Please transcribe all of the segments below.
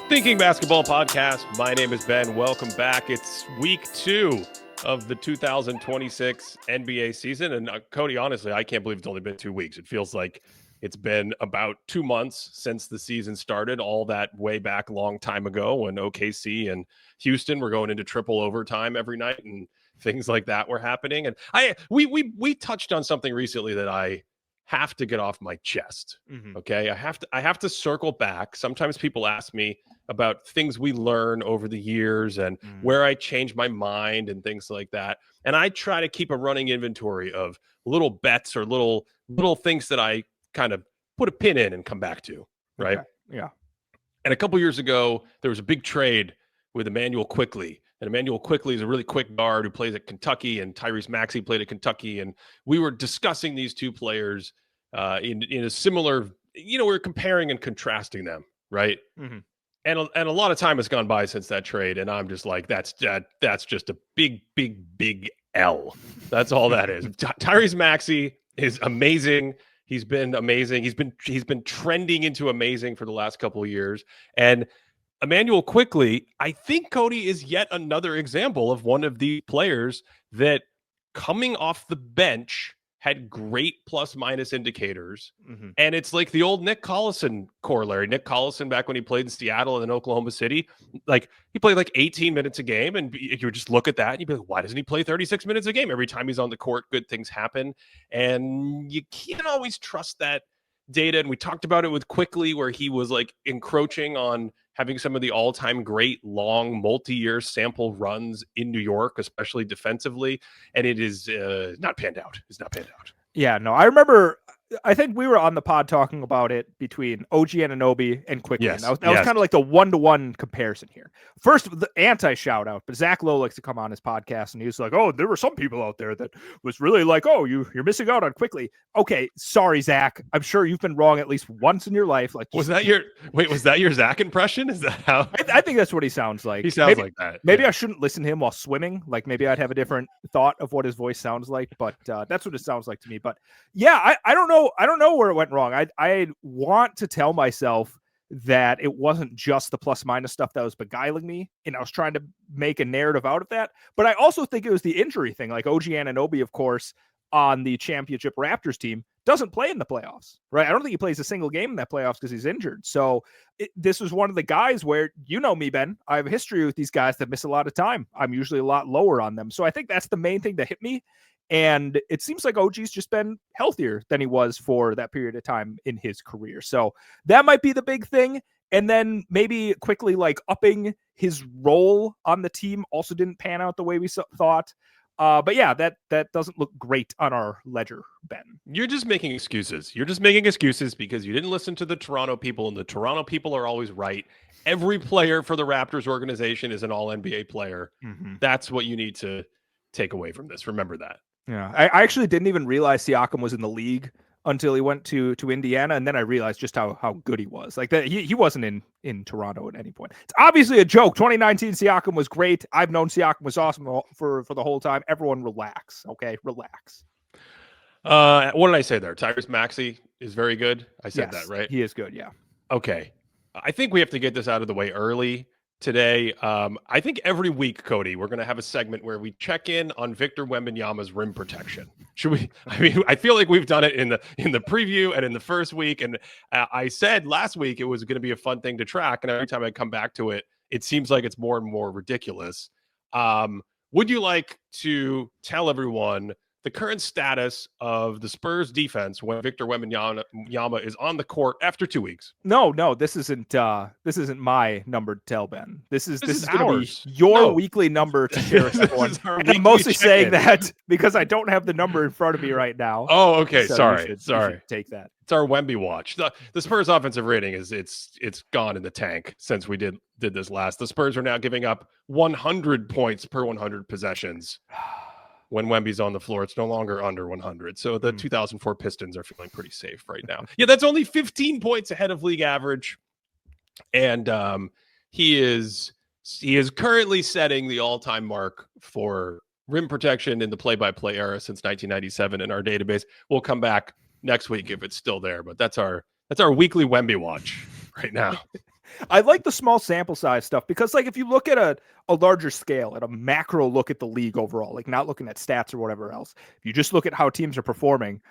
Thinking Basketball Podcast. My name is Ben. Welcome back. It's week 2 of the 2026 NBA season. And Cody, honestly, I can't believe it's only been 2 weeks. It feels like it's been about 2 months since the season started, all that way back long time ago when OKC and Houston were going into triple overtime every night and things like that were happening. And we touched on something recently that I have to get off my chest. Okay. I have to circle back. Sometimes people ask me about things we learn over the years and where I change my mind and things like that. And I try to keep a running inventory of little bets or little things that I kind of put a pin in and come back to. Right. Okay. Yeah. And a couple years ago, there was a big trade with Emmanuel Quickley. And Emmanuel Quickley is a really quick guard who plays at Kentucky, and Tyrese Maxey played at Kentucky. And we were discussing these two players in a similar, we're comparing and contrasting them, right? Mm-hmm. And a lot of time has gone by since that trade, and I'm just like, that's just a big L. That's all that is. Tyrese Maxey is amazing. He's been amazing. He's been trending into amazing for the last couple of years. And Emmanuel Quickley, I think, Cody, is yet another example of one of the players that coming off the bench had great plus minus indicators. Mm-hmm. And it's like the old Nick Collison corollary. Nick Collison, back when he played in Seattle and in Oklahoma City, like he played like 18 minutes a game. And you would just look at that and you'd be like, why doesn't he play 36 minutes a game? Every time he's on the court, good things happen. And you can't always trust that data. And we talked about it with Quickley, where he was like encroaching on having some of the all-time great long multi-year sample runs in New York, especially defensively. And it is not panned out. It's not panned out. Yeah, no, I remember, I think we were on the pod talking about it between OG Anunoby and Quickley. Yes, that was kind of like the one-to-one comparison here. First, the anti-shout out, but Zach Lowe likes to come on his podcast and he was like, oh, there were some people out there that was really like, oh, you're missing out on Quickley. Okay, sorry, Zach. I'm sure you've been wrong at least once in your life. Like, was that your Zach impression? Is that how? I think that's what he sounds like. He sounds like that. Maybe I shouldn't listen to him while swimming. Like maybe I'd have a different thought of what his voice sounds like, but that's what it sounds like to me. But yeah, I don't know. I don't know where it went wrong. I want to tell myself that it wasn't just the plus minus stuff that was beguiling me, and I was trying to make a narrative out of that. But I also think it was the injury thing. Like OG Anunoby, of course, on the championship Raptors team, doesn't play in the playoffs, right? I don't think he plays a single game in that playoffs because he's injured. So this was one of the guys where, you know me, Ben, I have a history with these guys that miss a lot of time. I'm usually a lot lower on them. So I think that's the main thing that hit me. And it seems like OG's just been healthier than he was for that period of time in his career. So that might be the big thing. And then maybe Quickley like upping his role on the team also didn't pan out the way we thought. But yeah, that doesn't look great on our ledger, Ben. You're just making excuses. You're just making excuses because you didn't listen to the Toronto people, and the Toronto people are always right. Every player for the Raptors organization is an all-NBA player. Mm-hmm. That's what you need to take away from this. Remember that. Yeah, I actually didn't even realize Siakam was in the league until he went to Indiana, and then I realized just how good he was. Like that, he wasn't in Toronto at any point. It's obviously a joke. 2019 Siakam was great. I've known Siakam was awesome for the whole time. Everyone relax, okay? Relax. What did I say there? Tyrese Maxey is very good. I said that, right? He is good, yeah. Okay. I think we have to get this out of the way early today. I think every week, Cody, we're going to have a segment where we check in on Victor Wembanyama's rim protection. Should we? I mean, I feel like we've done it in the preview and in the first week. And I said last week it was going to be a fun thing to track. And every time I come back to it, it seems like it's more and more ridiculous. Would you like to tell everyone the current status of the Spurs defense when Victor Wembanyama is on the court after 2 weeks? No, this isn't my number to tell, Ben. This is going to be your weekly number to share with everyone. And I'm mostly saying that because I don't have the number in front of me right now. Oh, okay. So sorry. You should take that. It's our Wemby watch. The Spurs offensive rating is it's gone in the tank since we did this last. The Spurs are now giving up 100 points per 100 possessions. When Wemby's on the floor, it's no longer under 100. So the 2004 Pistons are feeling pretty safe right now. Yeah, that's only 15 points ahead of league average. And he is currently setting the all-time mark for rim protection in the play-by-play era since 1997 in our database. We'll come back next week if it's still there, but that's our weekly Wemby watch right now. I like the small sample size stuff because, like, if you look at a larger scale, at a macro look at the league overall, like not looking at stats or whatever else, if you just look at how teams are performing,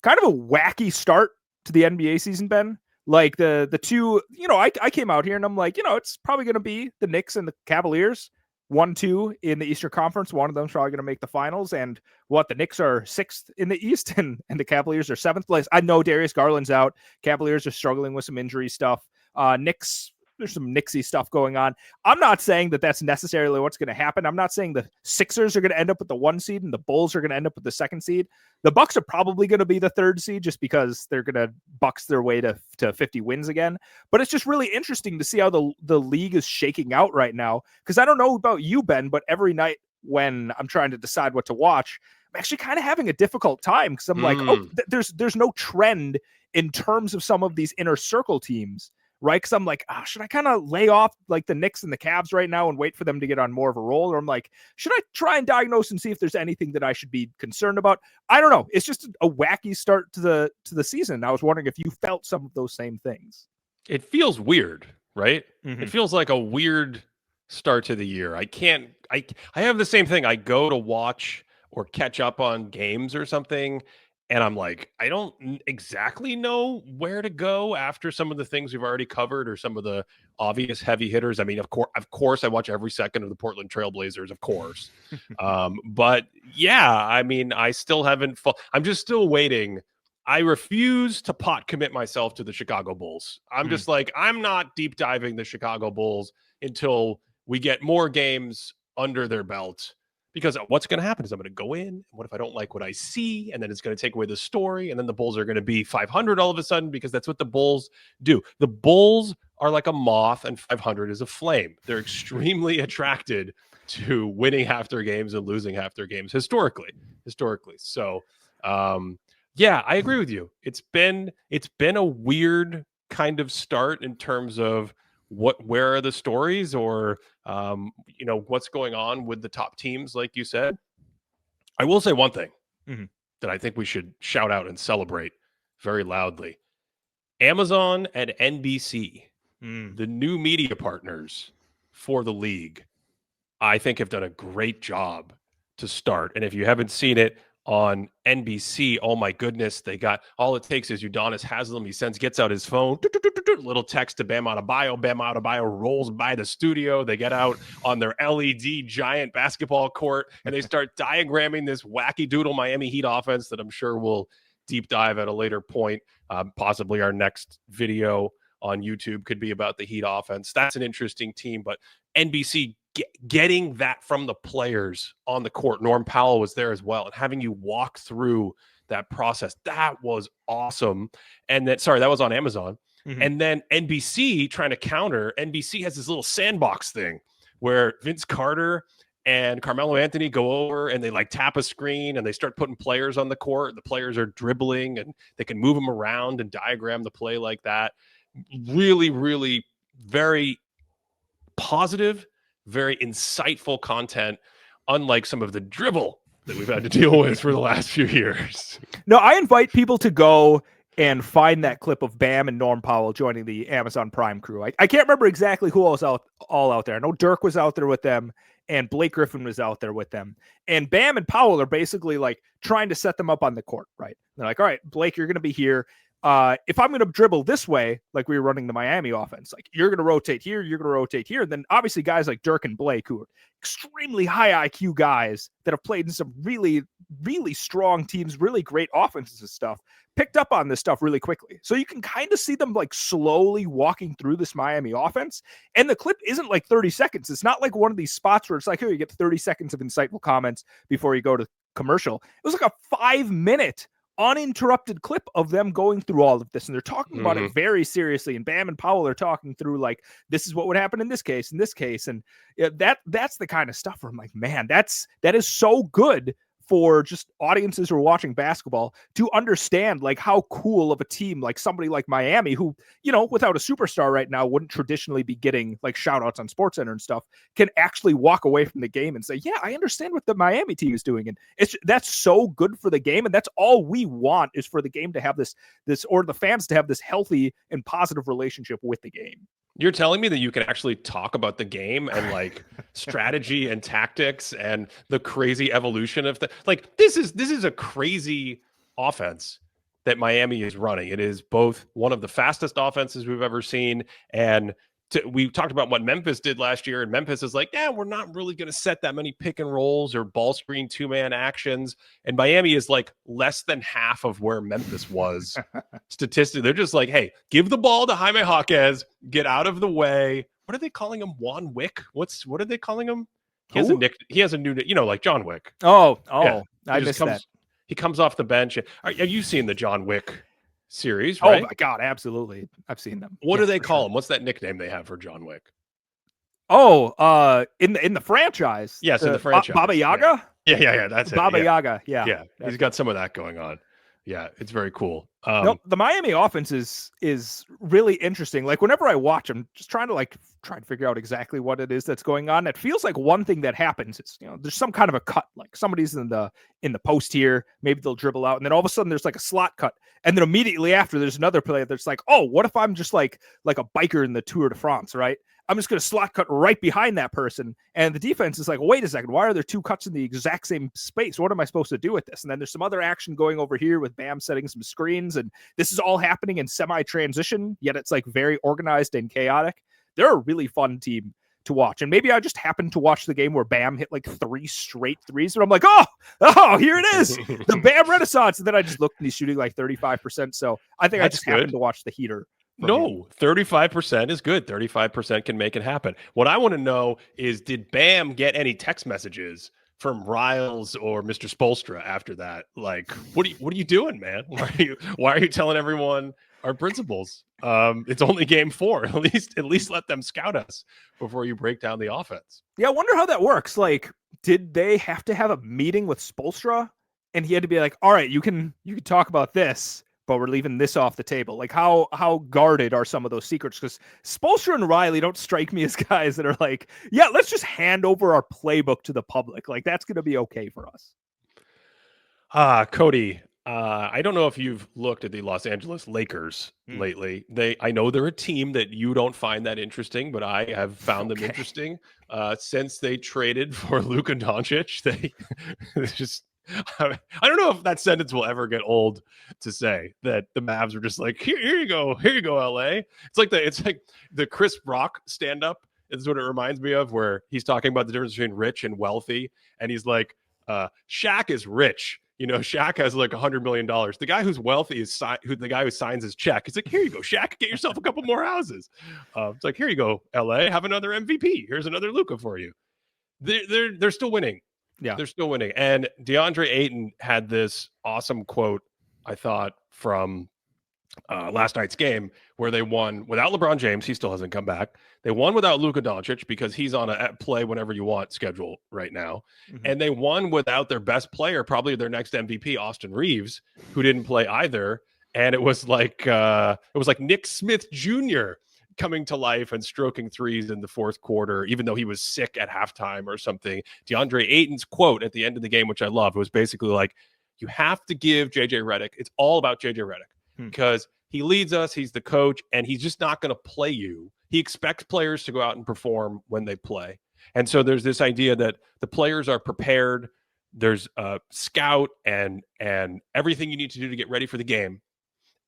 kind of a wacky start to the NBA season, Ben. Like the two, I came out here and I'm like, it's probably going to be the Knicks and the Cavaliers, 1-2 in the Eastern Conference. One of them's probably going to make the finals. And the Knicks are 6th in the East and the Cavaliers are 7th place. I know Darius Garland's out. Cavaliers are struggling with some injury stuff. Knicks, there's some Knicksy stuff going on. I'm not saying that that's necessarily what's going to happen. I'm not saying the Sixers are going to end up with the 1 seed and the Bulls are going to end up with the 2nd seed. The Bucks are probably going to be the 3rd seed just because they're going to Bucks their way to 50 wins again. But it's just really interesting to see how the league is shaking out right now. Because I don't know about you, Ben, but every night when I'm trying to decide what to watch, I'm actually kind of having a difficult time because I'm like, there's no trend in terms of some of these inner circle teams. Right. Because I'm like, should I kind of lay off like the Knicks and the Cavs right now and wait for them to get on more of a roll? Or I'm like, should I try and diagnose and see if there's anything that I should be concerned about? I don't know. It's just a wacky start to the season. I was wondering if you felt some of those same things. It feels weird, right? Mm-hmm. It feels like a weird start to the year. I have the same thing. I go to watch or catch up on games or something, and I'm like, I don't exactly know where to go after some of the things we've already covered or some of the obvious heavy hitters. I mean, of course, I watch every second of the Portland Trailblazers, of course. But yeah, I mean, I still haven't. I'm just still waiting. I refuse to commit myself to the Chicago Bulls. I'm just like, I'm not deep diving the Chicago Bulls until we get more games under their belt. Because what's going to happen is I'm going to go in. What if I don't like what I see? And then it's going to take away the story. And then the Bulls are going to be 500 all of a sudden because that's what the Bulls do. The Bulls are like a moth and 500 is a flame. They're extremely attracted to winning half their games and losing half their games historically. So, yeah, I agree with you. It's been a weird kind of start in terms of where are the stories or what's going on with the top teams, like you said. I will say one thing that I think we should shout out and celebrate very loudly. Amazon and NBC, the new media partners for the league, I think have done a great job to start. And if you haven't seen it on NBC, oh my goodness, they got all it takes is Udonis Haslem. He gets out his phone, little text to Bam Adebayo. Bam Adebayo rolls by the studio. They get out on their LED giant basketball court and they start diagramming this wacky doodle Miami Heat offense that I'm sure we'll deep dive at a later point. Possibly our next video on YouTube could be about the Heat offense. That's an interesting team, but NBC getting that from the players on the court. Norm Powell was there as well. And having you walk through that process, that was awesome. And that was on Amazon. And then NBC trying to counter. NBC has this little sandbox thing where Vince Carter and Carmelo Anthony go over and they like tap a screen and they start putting players on the court. The players are dribbling and they can move them around and diagram the play like that. Really, really very positive, very insightful content, unlike some of the dribble that we've had to deal with for the last few years. No, I invite people to go and find that clip of Bam and Norm Powell joining the Amazon Prime crew. I can't remember exactly who else all out there. I know Dirk was out there with them and Blake Griffin was out there with them. And Bam and Powell are basically like trying to set them up on the court, right? They're like, all right, Blake, you're going to be here. If I'm going to dribble this way, like we were running the Miami offense, like you're going to rotate here, you're going to rotate here. And then obviously guys like Dirk and Blake, who are extremely high IQ guys that have played in some really, really strong teams, really great offenses and stuff, picked up on this stuff really quickly. So you can kind of see them like slowly walking through this Miami offense. And the clip isn't like 30 seconds. It's not like one of these spots where it's like, here, you get 30 seconds of insightful comments before you go to commercial. It was like a 5-minute uninterrupted clip of them going through all of this. And they're talking about it very seriously. And Bam and Powell are talking through like, this is what would happen in this case, And that's the kind of stuff where I'm like, man, that is so good for just audiences who are watching basketball to understand like how cool of a team, like somebody like Miami, who, without a superstar right now, wouldn't traditionally be getting like shout outs on SportsCenter and stuff, can actually walk away from the game and say, yeah, I understand what the Miami team is doing. And that's so good for the game. And that's all we want, is for the game to have this, or the fans to have this healthy and positive relationship with the game. You're telling me that you can actually talk about the game and like strategy and tactics and the crazy evolution of the like this is a crazy offense that Miami is running. It is both one of the fastest offenses we've ever seen, and we talked about what Memphis did last year, and Memphis is like, yeah, we're not really going to set that many pick and rolls or ball screen 2-man actions. And Miami is like less than half of where Memphis was statistically. They're just like, hey, give the ball to Jaime Jaquez, get out of the way. What are they calling him? Juan Wick? What are they calling him? He has a new, like John Wick. Oh, yeah. I missed that. He comes off the bench. Have you seen the John Wick series, right? Oh my God, absolutely. I've seen them. What do they call him? What's that nickname they have for John Wick? Oh, in the franchise. Yes, in the franchise. Baba Yaga? Yeah. That's Baba it. Yaga. Yeah. Yeah. He's got some of that going on. Yeah, it's very cool. No, the Miami offense is really interesting. Like whenever I watch them, just trying to figure out exactly what it is that's going on. It feels like one thing that happens is, there's some kind of a cut, like somebody's in the post here, maybe they'll dribble out, and then all of a sudden there's like a slot cut, and then immediately after there's another player that's like, oh, what if I'm just like a biker in the Tour de France, right? I'm just going to slot cut right behind that person. And the defense is like, wait a second, why are there two cuts in the exact same space? What am I supposed to do with this? And then there's some other action going over here with Bam setting some screens. And this is all happening in semi-transition, yet it's like very organized and chaotic. They're a really fun team to watch. And maybe I just happened to watch the game where Bam hit like 3 straight threes. And I'm like, oh, here it is. The Bam Renaissance. And then I just looked and he's shooting like 35%. So I think I just happened to watch the heater. No, 35% is good. 35% can make it happen. What I want to know is, did Bam get any text messages from Riles or Mr. Spoelstra after that? Like, what are you doing, man? Why are you telling everyone our principles? It's only game 4. At least let them scout us before you break down the offense. Yeah, I wonder how that works. Like, did they have to have a meeting with Spoelstra, and he had to be like, all right, you can talk about this, but we're leaving this off the table? Like, how guarded are some of those secrets? Because Spoelstra and Riley don't strike me as guys that are like, yeah, let's just hand over our playbook to the public. Like, that's going to be okay for us. Cody, I don't know if you've looked at the Los Angeles Lakers lately. I know they're a team that you don't find that interesting, but I have found them interesting since they traded for Luka Doncic. They just... I don't know if that sentence will ever get old to say, that the Mavs were just like, here you go, LA. It's like the Chris Rock stand-up is what it reminds me of, where he's talking about the difference between rich and wealthy, and he's like, Shaq is rich. Shaq has like $100 million. The guy who's wealthy is the guy who signs his check. He's like, here you go, Shaq, get yourself a couple more houses. It's like, here you go, LA, have another MVP. Here's another Luka for you. They're still winning. Yeah, they're still winning. And DeAndre Ayton had this awesome quote, I thought, from last night's game, where they won without LeBron James. He still hasn't come back. They won without Luka Doncic because he's on a play whenever you want schedule right now. Mm-hmm. And they won without their best player, probably their next MVP, Austin Reaves, who didn't play either. And it was like Nick Smith Jr. coming to life and stroking threes in the fourth quarter, even though he was sick at halftime or something. DeAndre Ayton's quote at the end of the game, which I love, was basically like, you have to give JJ Redick. It's all about JJ Redick because he leads us. He's the coach, and he's just not going to play you. He expects players to go out and perform when they play. And so there's this idea that the players are prepared. There's a scout and everything you need to do to get ready for the game.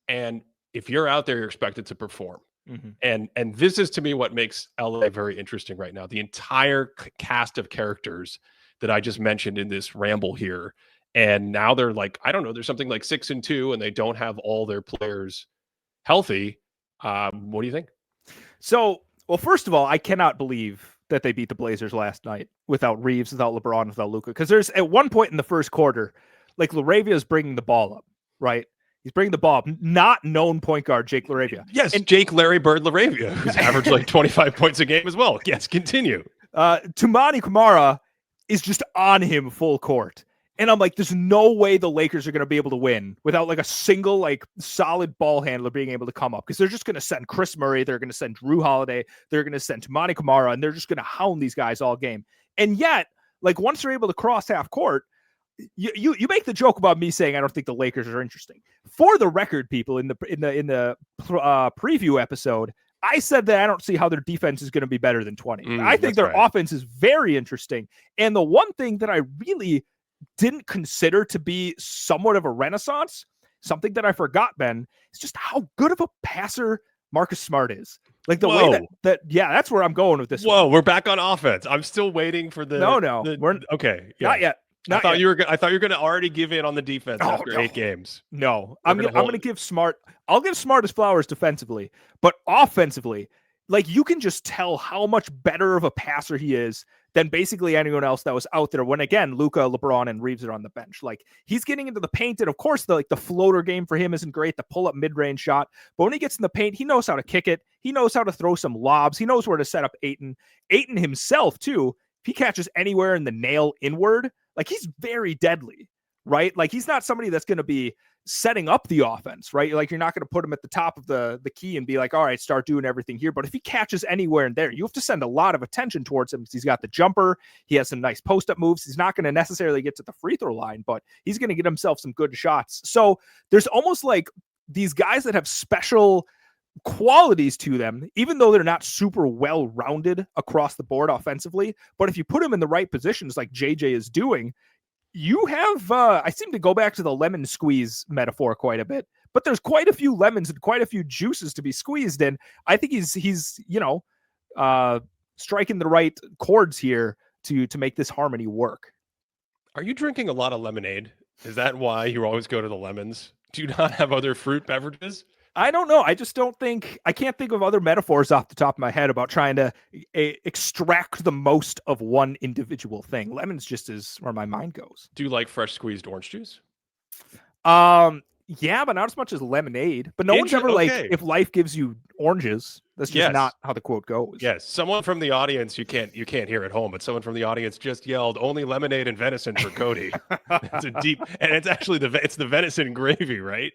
And if you're out there, you're expected to perform. Mm-hmm. And this is, to me, what makes LA very interesting right now. The entire cast of characters that I just mentioned in this ramble here. And now they're like, I don't know, there's something like 6-2, and they don't have all their players healthy. What do you think? So, well, first of all, I cannot believe that they beat the Blazers last night without Reaves, without LeBron, without Luka. Because there's at one point in the first quarter, like LaRavia is bringing the ball up, right? He's bringing the ball up. Not known point guard, Jake LaRavia. Yes, and Jake Larry Bird LaRavia, who's averaged like 25 points a game as well. Yes, continue. Toumani Camara is just on him full court. And I'm like, there's no way the Lakers are going to be able to win without like a single, like solid ball handler being able to come up, because they're just going to send Chris Murray. They're going to send Jrue Holiday. They're going to send Toumani Camara, and they're just going to hound these guys all game. And yet, like, once they're able to cross half court, you make the joke about me saying I don't think the Lakers are interesting. For the record, people, in the preview episode, I said that I don't see how their defense is going to be better than 20. I think their offense is very interesting. And the one thing that I really didn't consider to be somewhat of a renaissance, something that I forgot, Ben, is just how good of a passer Marcus Smart is. Like the way that that's where I'm going with this. Whoa, we're back on offense. I'm still waiting for the we're okay. Yeah. Not yet. I thought you were going to already give in on the defense after 8 games. No, I'm going to give Smart. I'll give Smart his flowers defensively, but offensively, like you can just tell how much better of a passer he is than basically anyone else that was out there. When again, Luka, LeBron, and Reaves are on the bench. Like he's getting into the paint, and of course, the floater game for him isn't great. The pull up mid range shot, but when he gets in the paint, he knows how to kick it. He knows how to throw some lobs. He knows where to set up Ayton. Ayton himself too. If he catches anywhere in the nail inward, like he's very deadly, right? Like he's not somebody that's going to be setting up the offense, right? Like you're not going to put him at the top of the key and be like, all right, start doing everything here. But if he catches anywhere in there, you have to send a lot of attention towards him because he's got the jumper. He has some nice post-up moves. He's not going to necessarily get to the free throw line, but he's going to get himself some good shots. So there's almost like these guys that have special qualities to them, even though they're not super well-rounded across the board offensively. But if you put them in the right positions like JJ is doing, you have, I seem to go back to the lemon squeeze metaphor quite a bit, but there's quite a few lemons and quite a few juices to be squeezed in. I think he's striking the right chords here to make this harmony work. Are you drinking a lot of lemonade? Is that why you always go to the lemons? Do you not have other fruit beverages? I don't know. I just I can't think of other metaphors off the top of my head about trying to extract the most of one individual thing. Lemons just is where my mind goes. Do you like fresh squeezed orange juice? Yeah, but not as much as lemonade. But no one's ever like, if life gives you oranges. That's just not how the quote goes. Yes. Someone from the audience, you can't hear at home, but someone from the audience just yelled, "Only lemonade and venison for Cody." It's a deep, and it's actually it's the venison gravy, right?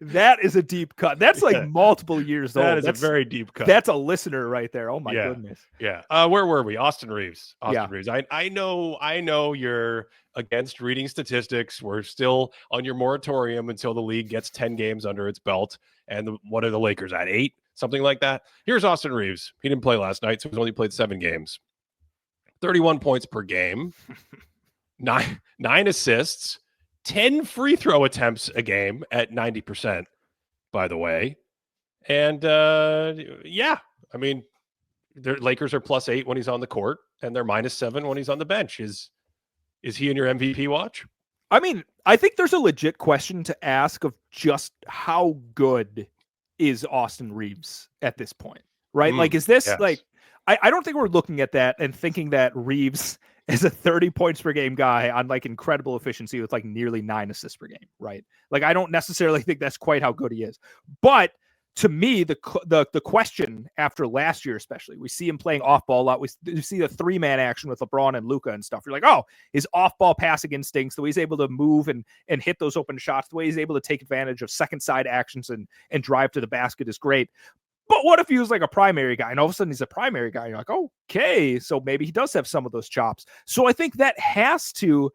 That is a deep cut. That's like multiple years old. That's a very deep cut. That's a listener right there. Oh my goodness. Yeah. Where were we? Austin Reaves. Reaves. I know you're against reading statistics. We're still on your moratorium until the league gets 10 games under its belt. And what are the Lakers at? 8? Something like that. Here's Austin Reaves. He didn't play last night, so he's only played 7 games. 31 points per game, 9 assists, 10 free throw attempts a game at 90%, by the way. And I mean, the Lakers are +8 when he's on the court, and they're -7 when he's on the bench. Is he in your MVP watch? I mean, I think there's a legit question to ask of just how good is Austin Reaves at this point, right? Like, is this like, I don't think we're looking at that and thinking that Reaves is a 30 points per game guy on like incredible efficiency with like nearly 9 assists per game, right? Like, I don't necessarily think that's quite how good he is. But to me, the question after last year, especially, we see him playing off ball a lot. We see the 3-man action with LeBron and Luka and stuff. You're like, oh, his off ball passing instincts, the way he's able to move and hit those open shots, the way he's able to take advantage of second side actions and drive to the basket is great. But what if he was like a primary guy and all of a sudden he's a primary guy? And you're like, okay, so maybe he does have some of those chops. So I think that has to,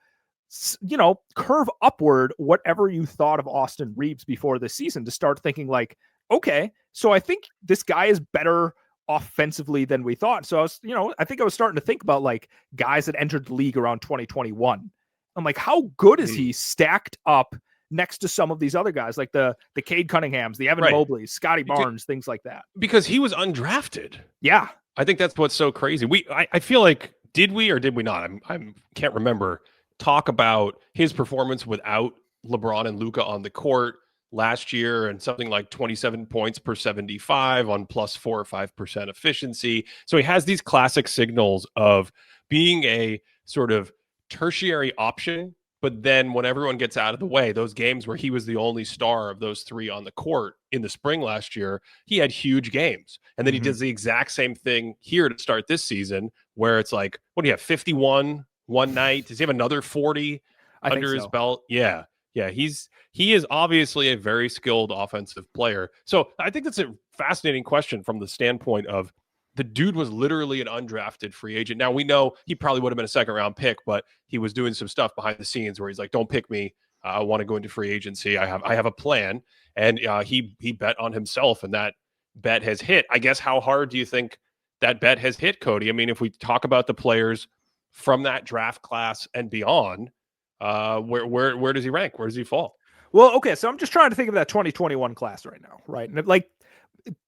curve upward whatever you thought of Austin Reaves before this season to start thinking like, okay, so I think this guy is better offensively than we thought. So I was, I think I was starting to think about like guys that entered the league around 2021. I'm like, how good is he stacked up next to some of these other guys, like the Cade Cunninghams, the Evan Mobleys, Scotty Barnes, things like that? Because he was undrafted. Yeah. I think that's what's so crazy. I feel like, did we or did we not? I can't remember. Talk about his performance without LeBron and Luka on the court last year and something like 27 points per 75 on +4 or 5% efficiency. So he has these classic signals of being a sort of tertiary option. But then when everyone gets out of the way, those games where he was the only star of those 3 on the court in the spring last year, he had huge games. And then he does the exact same thing here to start this season, where it's like, what do you have, 51 one night? Does he have another 40 under his belt? Yeah. Yeah, he is obviously a very skilled offensive player. So I think that's a fascinating question from the standpoint of the dude was literally an undrafted free agent. Now we know he probably would have been a 2nd-round pick, but he was doing some stuff behind the scenes where he's like, "Don't pick me. I want to go into free agency. I have a plan." And he bet on himself, and that bet has hit. I guess how hard do you think that bet has hit, Cody? I mean, if we talk about the players from that draft class and beyond, where does he rank? Where does he fall? Well, okay, so I'm just trying to think of that 2021 class right now, right? And like,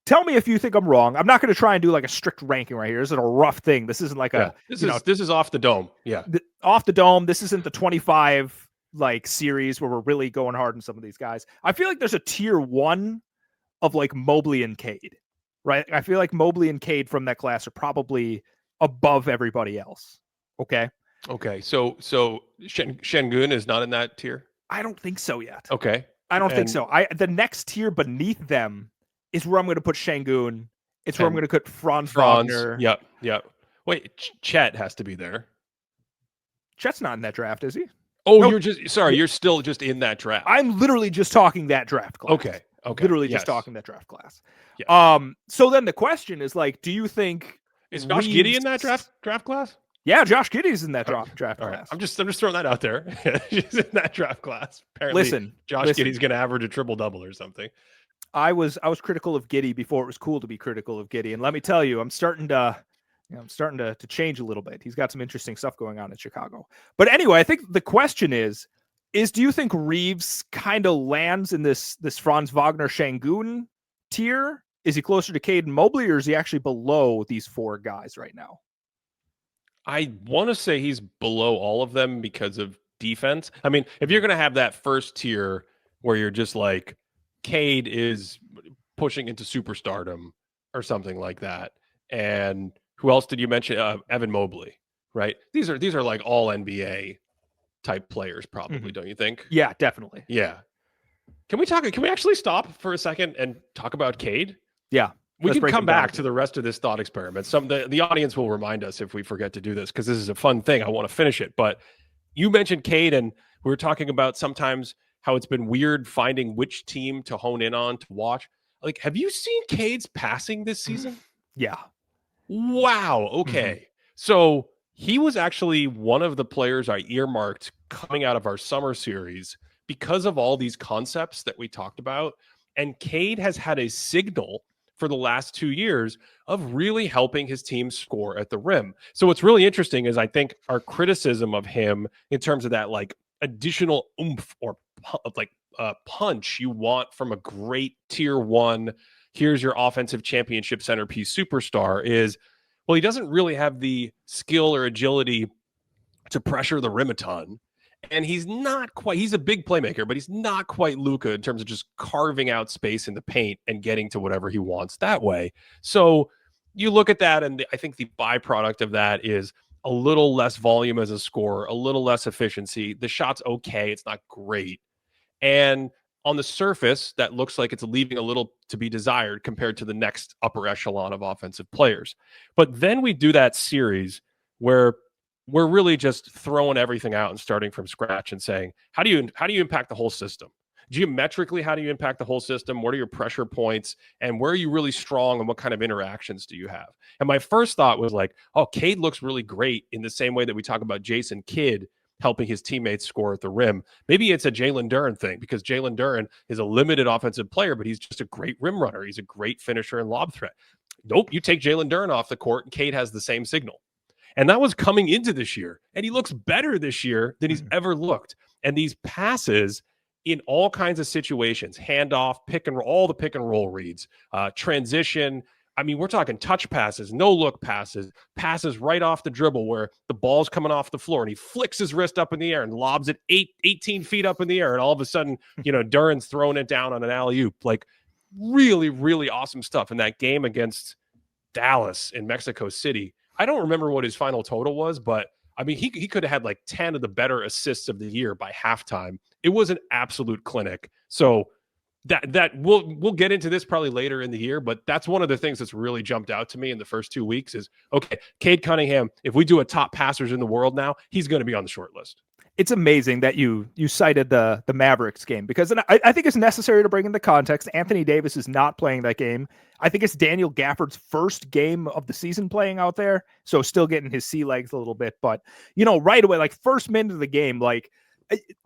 tell me if you think I'm wrong. I'm not going to try and do like a strict ranking right here. This is a rough thing. This isn't like this is off the dome. Yeah, off the dome. This isn't the 25 like series where we're really going hard on some of these guys. I feel like there's a tier 1 of like Mobley and Cade, right? I feel like Mobley and Cade from that class are probably above everybody else. Okay. So Şengün is not in that tier? I don't think so yet. Okay. I don't think so. The next tier beneath them is where I'm going to put Şengün. It's where I'm going to put Franz Wagner. Yep. Wait, Chet has to be there. Chet's not in that draft, is he? Oh, nope. You're still just in that draft. I'm literally just talking that draft class. Okay. Literally just talking that draft class. Yes. So then the question is like, do you think is Josh Giddey in that draft class? Yeah, Josh Giddey's in that draft class. Right. I'm just throwing that out there. He's in that draft class. Apparently, Josh Giddey's going to average a triple-double or something. I was critical of Giddey before it was cool to be critical of Giddey, and let me tell you, I'm starting to change a little bit. He's got some interesting stuff going on in Chicago. But anyway, I think the question is do you think Reaves kind of lands in this Franz Wagner Şengün tier? Is he closer to Cade and Mobley, or is he actually below these 4 guys right now? I want to say he's below all of them because of defense. I mean, if you're going to have that first tier where you're just like, Cade is pushing into superstardom or something like that. And who else did you mention? Evan Mobley, right? These are like all NBA type players, probably, don't you think? Yeah, definitely. Yeah. Can we actually stop for a second and talk about Cade? Yeah. We can come back to the rest of this thought experiment. The audience will remind us if we forget to do this, because this is a fun thing. I want to finish it. But you mentioned Cade, and we were talking about sometimes how it's been weird finding which team to hone in on to watch. Like, have you seen Cade's passing this season? Yeah. Wow. Okay. So he was actually one of the players I earmarked coming out of our summer series because of all these concepts that we talked about. And Cade has had a signal for the last 2 years of really helping his team score at the rim. So what's really interesting is I think our criticism of him in terms of that like additional oomph or like punch you want from a great tier 1, here's your offensive championship centerpiece superstar is, well, he doesn't really have the skill or agility to pressure the rim a ton. And he's a big playmaker, but he's not quite Luka in terms of just carving out space in the paint and getting to whatever he wants that way. So you look at that, and I think the byproduct of that is a little less volume as a scorer, a little less efficiency. The shot's okay. It's not great. And on the surface, that looks like it's leaving a little to be desired compared to the next upper echelon of offensive players. But then we do that series where we're really just throwing everything out and starting from scratch and saying, how do you impact the whole system? Geometrically, how do you impact the whole system? What are your pressure points? And where are you really strong, and what kind of interactions do you have? And my first thought was like, oh, Cade looks really great in the same way that we talk about Jason Kidd helping his teammates score at the rim. Maybe it's a Jalen Duren thing, because Jalen Duren is a limited offensive player, but he's just a great rim runner. He's a great finisher and lob threat. Nope, you take Jalen Duren off the court and Cade has the same signal. And that was coming into this year. And he looks better this year than he's ever looked. And these passes in all kinds of situations, handoff, pick and roll, all the pick and roll reads, transition. I mean, we're talking touch passes, no look passes, passes right off the dribble where the ball's coming off the floor and he flicks his wrist up in the air and lobs it 18 feet up in the air. And all of a sudden, Duren's throwing it down on an alley-oop. Like, really, really awesome stuff. In that game against Dallas in Mexico City, I don't remember what his final total was, but I mean, he could have had like 10 of the better assists of the year by halftime. It was an absolute clinic. So that we'll get into this probably later in the year, but that's one of the things that's really jumped out to me in the first 2 weeks is, okay, Cade Cunningham, if we do a top passers in the world now, he's going to be on the short list. It's amazing that you cited the Mavericks game, because I think it's necessary to bring in the context. Anthony Davis is not playing that game. I think it's Daniel Gafford's first game of the season playing out there, so still getting his sea legs a little bit. But, right away, like first minute of the game, like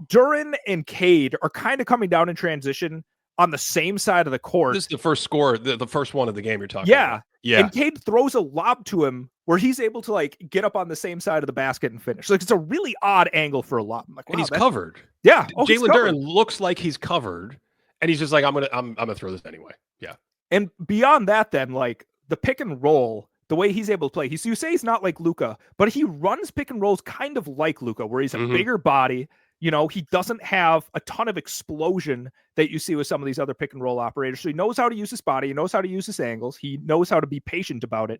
Duren and Cade are kind of coming down in transition on the same side of the court. This is the first score, the first one of the game you're talking Yeah. about. Yeah. And Cade throws a lob to him where he's able to like get up on the same side of the basket and finish. Like it's a really odd angle for a lob. I'm like, wow, and he's covered. Yeah. Jalen Duren looks like he's covered. And he's just like, I'm gonna throw this anyway. Yeah. And beyond that, then like the pick and roll, the way he's able to play, you say he's not like Luka, but he runs pick and rolls kind of like Luka, where he's a bigger body. You know, he doesn't have a ton of explosion that you see with some of these other pick and roll operators. So he knows how to use his body. He knows how to use his angles. He knows how to be patient about it.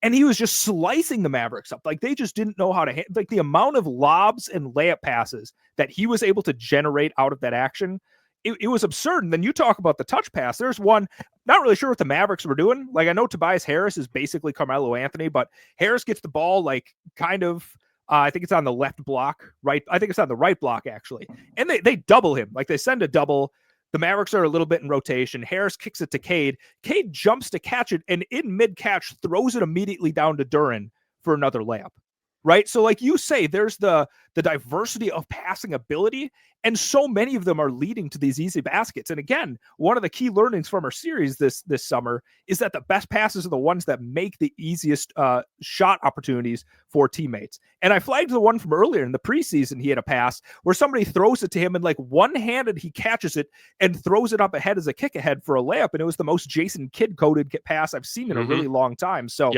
And he was just slicing the Mavericks up. Like they just didn't know how to like the amount of lobs and layup passes that he was able to generate out of that action. It was absurd. And then you talk about the touch pass. There's one, not really sure what the Mavericks were doing. Like I know Tobias Harris is basically Carmelo Anthony, but Harris gets the ball like kind of, I think it's on the left block, right? I think it's on the right block, actually. And they double him. Like they send a double. The Mavericks are a little bit in rotation. Harris kicks it to Cade. Cade jumps to catch it, and in mid-catch, throws it immediately down to Duren for another layup. Right? So like you say, there's the diversity of passing ability, and so many of them are leading to these easy baskets. And again, one of the key learnings from our series this summer is that the best passes are the ones that make the easiest shot opportunities for teammates. And I flagged the one from earlier in the preseason. He had a pass where somebody throws it to him, and like one-handed, he catches it and throws it up ahead as a kick ahead for a layup. And it was the most Jason Kidd-coded pass I've seen in a really long time. So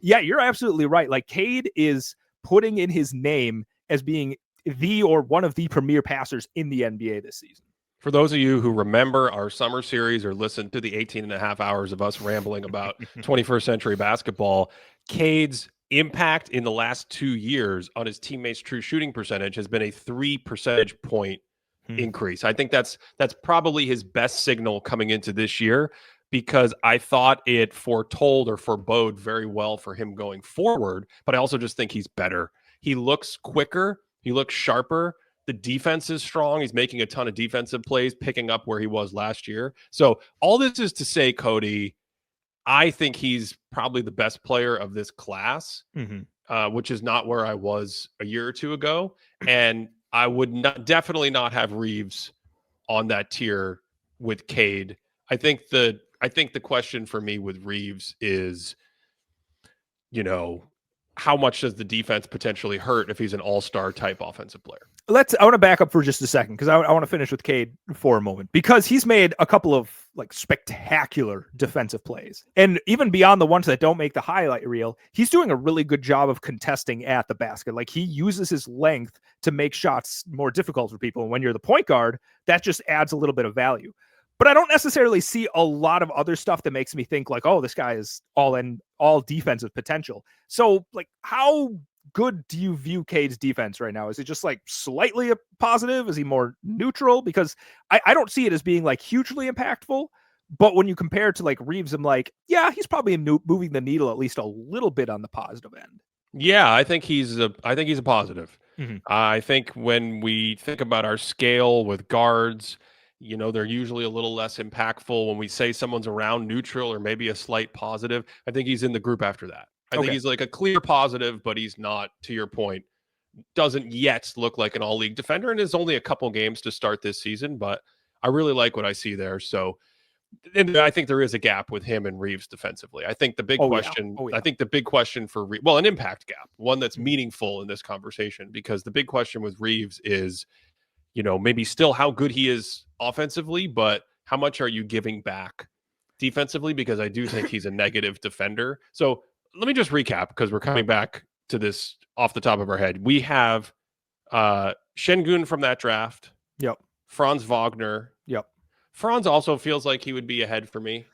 yeah, you're absolutely right. Like Cade is putting in his name as being the or one of the premier passers in the NBA this season. For those of you who remember our summer series or listened to the 18 and a half hours of us rambling about 21st century basketball, Cade's impact in the last 2 years on his teammates' true shooting percentage has been a 3 percentage point increase. I think that's probably his best signal coming into this year, because I thought it foretold or forebode very well for him going forward. But I also just think he's better. He looks quicker. He looks sharper. The defense is strong. He's making a ton of defensive plays, picking up where he was last year. So all this is to say, Cody, I think he's probably the best player of this class, which is not where I was a year or two ago. And I would definitely not have Reaves on that tier with Cade. I think the question for me with Reaves is, how much does the defense potentially hurt if he's an all-star type offensive player? I want to back up for just a second, because I want to finish with Cade for a moment, because he's made a couple of like spectacular defensive plays. And even beyond the ones that don't make the highlight reel, he's doing a really good job of contesting at the basket. Like he uses his length to make shots more difficult for people. And when you're the point guard, that just adds a little bit of value. But I don't necessarily see a lot of other stuff that makes me think like, oh, this guy is all defensive potential. So like, how good do you view Cade's defense right now? Is it just like slightly a positive? Is he more neutral? Because I don't see it as being like hugely impactful. But when you compare it to like Reaves, I'm like, yeah, he's probably moving the needle at least a little bit on the positive end. Yeah, I think he's a positive. I think when we think about our scale with guards, they're usually a little less impactful. When we say someone's around neutral or maybe a slight positive, I think he's in the group after that. I think he's like a clear positive, but he's not, to your point, doesn't yet look like an all-league defender, and is only a couple games to start this season, but I really like what I see there. So, and I think there is a gap with him and Reaves defensively. I think the big question, I think the big question for an impact gap, one that's meaningful in this conversation, because the big question with Reaves is, maybe still how good he is offensively, but how much are you giving back defensively? Because I do think he's a negative defender. So let me just recap, because we're coming back to this off the top of our head. We have Şengün from that draft. Yep. Franz Wagner. Yep. Franz also feels like he would be ahead for me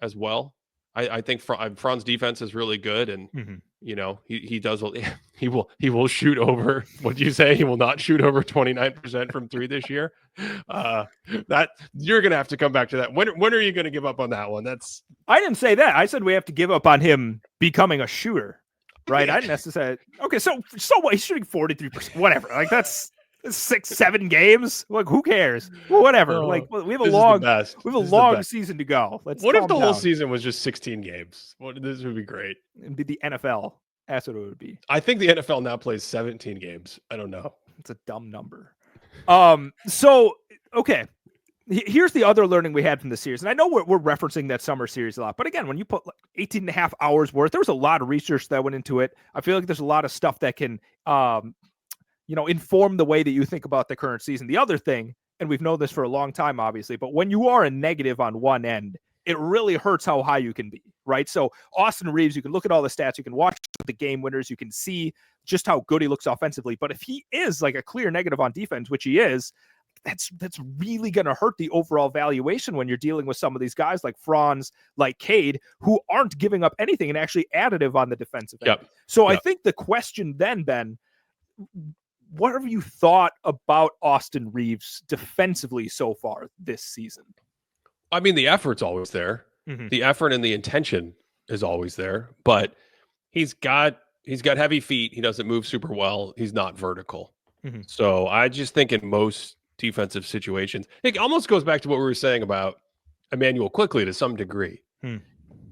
as well. I think Franz's defense is really good, and he does. He will shoot over. What do you say? He will not shoot over 29% from three this year. That you're gonna have to come back to that. When are you gonna give up on that one? I didn't say that. I said we have to give up on him becoming a shooter, right? I didn't necessarily. Okay, so what? He's shooting 43%. Whatever. Like that's 6-7 games. Like who cares? Well, whatever. Like we have a long season to go. What if the whole season was just 16 games? This would be great. It'd be the NFL. That's what it would be. I think the NFL now plays 17 games. I don't know. It's a dumb number. So okay, Here's the other learning we had from the series. And I know we're referencing that summer series a lot, but again, when you put like 18 and a half hours worth, there was a lot of research that went into it. I feel like there's a lot of stuff that can, inform the way that you think about the current season. The other thing, and we've known this for a long time, obviously, but when you are a negative on one end, it really hurts how high you can be, right? So Austin Reaves, you can look at all the stats, you can watch the game winners, you can see just how good he looks offensively. But if he is like a clear negative on defense, which he is, that's really going to hurt the overall valuation when you're dealing with some of these guys like Franz, like Cade, who aren't giving up anything and actually additive on the defensive end. Yep. So I think the question then, Ben, what have you thought about Austin Reaves defensively so far this season? I mean, the effort's always there. Mm-hmm. The effort and the intention is always there, but he's got heavy feet. He doesn't move super well. He's not vertical. Mm-hmm. So I just think in most defensive situations, it almost goes back to what we were saying about Emmanuel Quickley to some degree.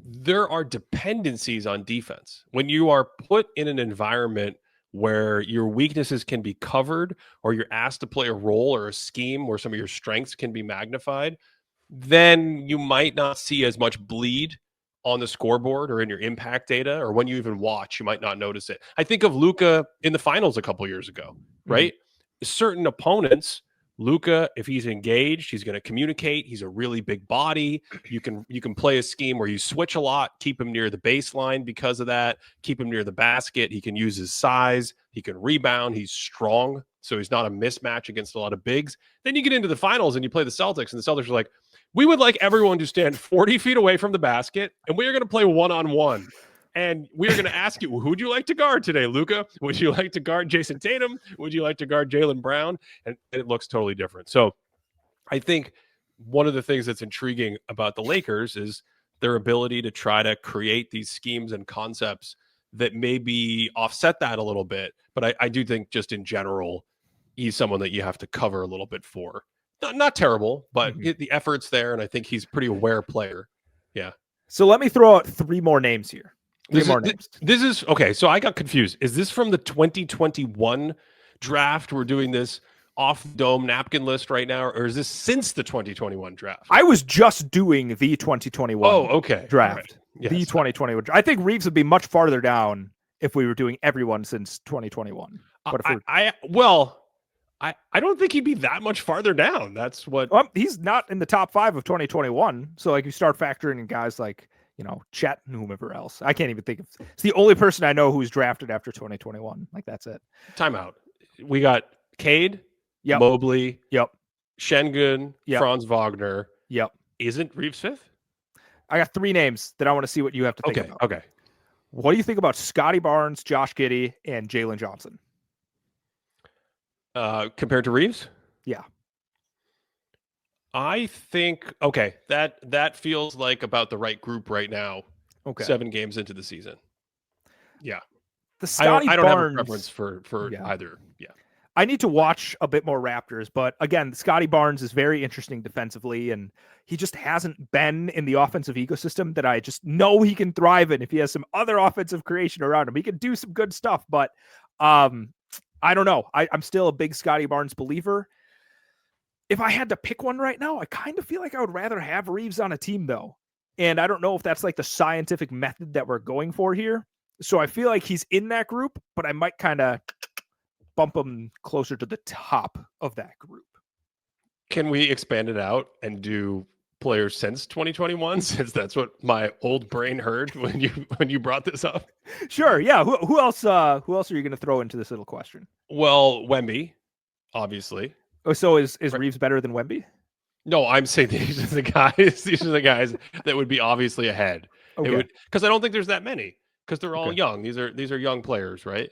There are dependencies on defense. When you are put in an environment where your weaknesses can be covered, or you're asked to play a role or a scheme where some of your strengths can be magnified, then you might not see as much bleed on the scoreboard or in your impact data, or when you even watch, you might not notice it. I think of Luka in the finals a couple years ago, right? Certain opponents, Luka, if he's engaged, he's going to communicate. He's a really big body. You can play a scheme where you switch a lot, keep him near the baseline because of that, keep him near the basket. He can use his size. He can rebound. He's strong, so he's not a mismatch against a lot of bigs. Then you get into the finals and you play the Celtics, and the Celtics are like, we would like everyone to stand 40 feet away from the basket, and we are going to play one-on-one. And we're going to ask you, who would you like to guard today, Luka? Would you like to guard Jason Tatum? Would you like to guard Jaylen Brown? And it looks totally different. So I think one of the things that's intriguing about the Lakers is their ability to try to create these schemes and concepts that maybe offset that a little bit. But I do think just in general, he's someone that you have to cover a little bit for. Not terrible, but the effort's there, and I think he's a pretty aware player. Yeah. So let me throw out three more names here. This is okay. So I got confused. Is this from the 2021 draft? We're doing this off dome napkin list right now, or is this since the 2021 draft? I was just doing the 2021 draft. Right. Yes. The 2021. I think Reaves would be much farther down if we were doing everyone since 2021. But I don't think he'd be that much farther down. That's what he's not in the top 5 of 2021. So like you start factoring in guys like, Chet and whomever else. I can't even think of. It's the only person I know who's drafted after 2021. Like that's it. Timeout. We got Cade, Mobley, Şengün, Franz Wagner. Isn't Reaves 5th? I got 3 names that I want to see what you have to think about. Okay. What do you think about Scotty Barnes, Josh Giddey, and Jalen Johnson? Compared to Reaves? Yeah. I think that feels like about the right group right now. 7 games into the season. Yeah. The Scotty I don't Barnes, have a preference for either. Yeah. I need to watch a bit more Raptors, but again, Scotty Barnes is very interesting defensively, and he just hasn't been in the offensive ecosystem that I just know he can thrive in. If he has some other offensive creation around him, he can do some good stuff, but I don't know. I'm still a big Scotty Barnes believer. If I had to pick one right now, I kind of feel like I would rather have Reaves on a team, though. And I don't know if that's like the scientific method that we're going for here. So I feel like he's in that group, but I might kind of bump him closer to the top of that group. Can we expand it out and do players since 2021, since that's what my old brain heard when you brought this up? Sure. Yeah. Who else are you going to throw into this little question? Well, Wemby, obviously. Oh, so is Reaves better than Wemby? No, I'm saying these are the guys. These are the guys that would be obviously ahead. Okay. Because I don't think there's that many. Because they're all young. These are young players, right?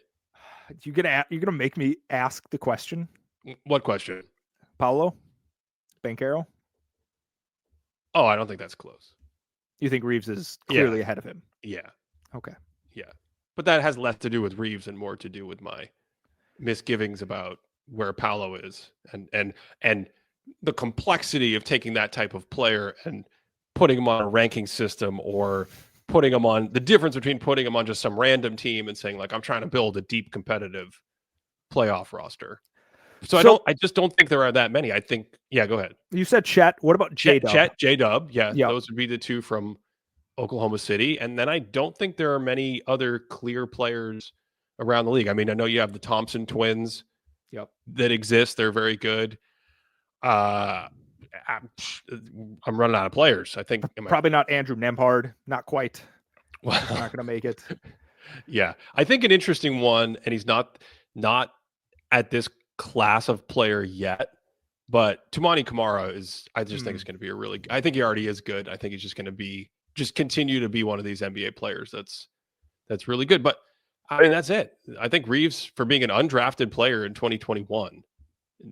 You're gonna make me ask the question. What question? Paolo Banchero? Oh, I don't think that's close. You think Reaves is clearly ahead of him? Yeah. Okay. Yeah. But that has less to do with Reaves and more to do with my misgivings about where Paolo is and the complexity of taking that type of player and putting him on a ranking system, or putting him on the difference between putting him on just some random team and saying like, I'm trying to build a deep competitive playoff roster. So I just don't think there are that many. I think, yeah, go ahead. You said Chet. What about J-Dub? Chet, J-Dub. Yeah, Yep. those would be the two from Oklahoma City. And then I don't think there are many other clear players around the league. I mean, I know you have the Thompson twins that exist. They're very good. I'm running out of players. I think probably not Andrew Nembhard. Not quite. Well, he's not going to make it. Yeah, I think an interesting one, and he's not at this class of player yet, but Toumani Camara is. I just think it's going to be a really. I think he already is good. I think he's just going to continue to be one of these NBA players that's really good. But I mean, that's it. I think Reaves, for being an undrafted player in 2021,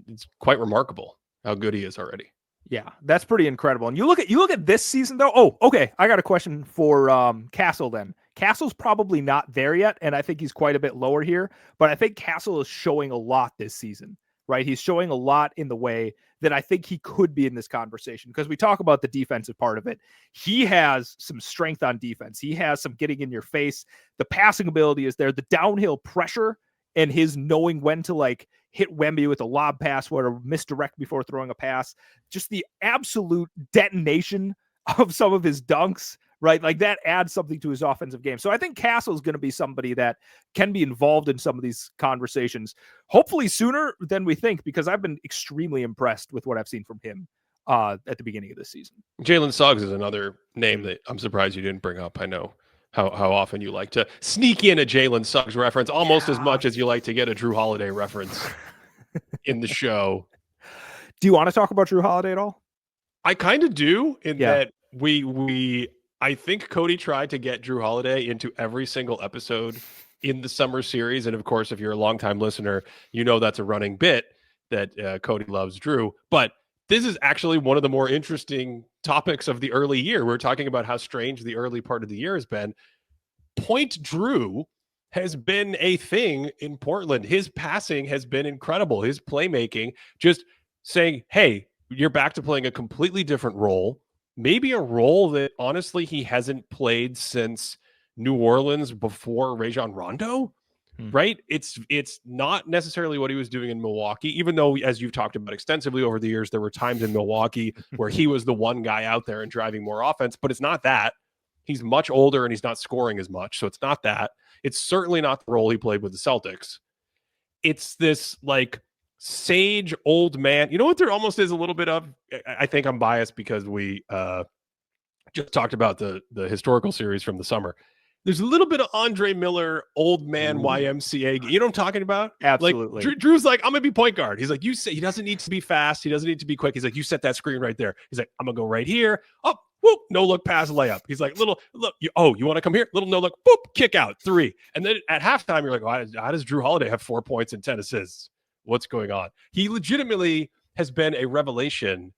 it's quite remarkable how good he is already. Yeah, that's pretty incredible. And you look at this season though. Oh, okay. I got a question for Castle then. Castle's probably not there yet, and I think he's quite a bit lower here, but I think Castle is showing a lot this season, right? He's showing a lot in the way that I think he could be in this conversation, because we talk about the defensive part of it. He has some strength on defense. He has some getting in your face. The passing ability is there. The downhill pressure and his knowing when to like hit Wemby with a lob pass or misdirect before throwing a pass, just the absolute detonation of some of his dunks, right? Like that adds something to his offensive game. So I think Castle's going to be somebody that can be involved in some of these conversations, hopefully sooner than we think, because I've been extremely impressed with what I've seen from him at the beginning of this season. Jalen Suggs is another name that I'm surprised you didn't bring up. I know how often you like to sneak in a Jalen Suggs reference, almost as much as you like to get a Jrue Holiday reference in the show. Do you want to talk about Jrue Holiday at all? I kind of do, that I think Cody tried to get Jrue Holiday into every single episode in the summer series. And of course, if you're a longtime listener, you know that's a running bit that Cody loves Jrue. But this is actually one of the more interesting topics of the early year. We're talking about how strange the early part of the year has been. Point Jrue has been a thing in Portland. His passing has been incredible. His playmaking, just saying, hey, you're back to playing a completely different role. Maybe a role that honestly he hasn't played since New Orleans before Rajon Rondo, right? It's not necessarily what he was doing in Milwaukee, even though, as you've talked about extensively over the years, there were times in Milwaukee where he was the one guy out there and driving more offense, but it's not that. He's much older and he's not scoring as much, so it's not that. It's certainly not the role he played with the Celtics. It's this like sage old man. You know what there almost is a little bit of? I think I'm biased because we just talked about the historical series from the summer. There's a little bit of Andre Miller, old man YMCA. You know what I'm talking about? Absolutely. Like, Drew's like, I'm going to be point guard. He's like, you say he doesn't need to be fast. He doesn't need to be quick. He's like, you set that screen right there. He's like, I'm going to go right here. Oh, whoop, no look pass layup. He's like, little look. You want to come here? Little no look. Boop, kick out 3. And then at halftime, you're like, how does Jrue Holiday have 4 points and 10 assists? What's going on? He legitimately has been a revelation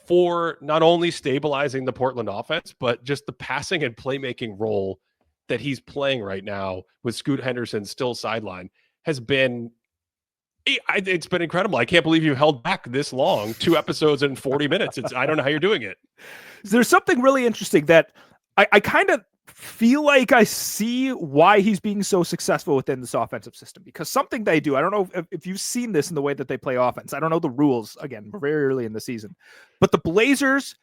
for not only stabilizing the Portland offense, but just the passing and playmaking role that he's playing right now with Scoot Henderson still sidelined has been, it's been incredible. I can't believe you held back this long, 2 episodes in 40 minutes. I don't know how you're doing it. There's something really interesting that I kind of feel like I see why he's being so successful within this offensive system, because something they do, I don't know if you've seen this in the way that they play offense. I don't know the rules. Again, we're very early in the season, but the Blazers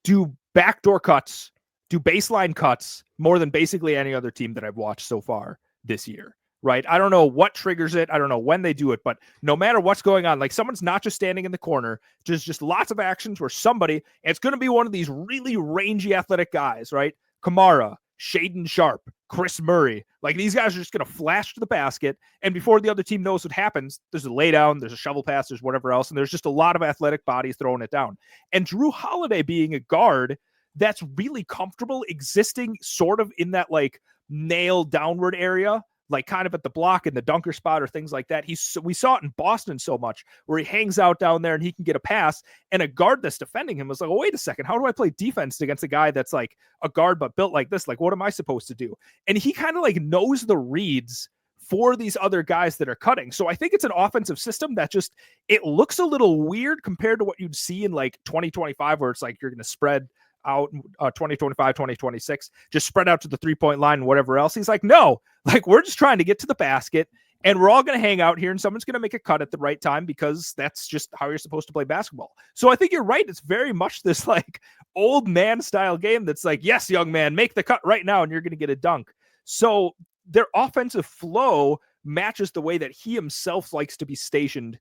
do backdoor cuts, do baseline cuts more than basically any other team that I've watched so far this year, right? I don't know what triggers it. I don't know when they do it, but no matter what's going on, like someone's not just standing in the corner, just lots of actions where somebody, and it's going to be one of these really rangy athletic guys, right? Kamara, Shaedon Sharpe, Chris Murray, like these guys are just going to flash to the basket, and before the other team knows what happens, there's a laydown, there's a shovel pass, there's whatever else, and there's just a lot of athletic bodies throwing it down. And Jrue Holiday being a guard that's really comfortable existing sort of in that like nail downward area, like kind of at the block in the dunker spot or things like that. We saw it in Boston so much where he hangs out down there and he can get a pass, and a guard that's defending him was like, oh, wait a second, how do I play defense against a guy that's like a guard but built like this? Like, what am I supposed to do? And he kind of like knows the reads for these other guys that are cutting. So I think it's an offensive system that just, it looks a little weird compared to what you'd see in like 2025, where it's like you're going to spread out 2025, 2026, just spread out to the 3-point line and whatever else. He's like, no, like we're just trying to get to the basket and we're all going to hang out here, and someone's going to make a cut at the right time because that's just how you're supposed to play basketball. So I think you're right. It's very much this like old man style game that's like, yes, young man, make the cut right now and you're going to get a dunk. So their offensive flow matches the way that he himself likes to be stationed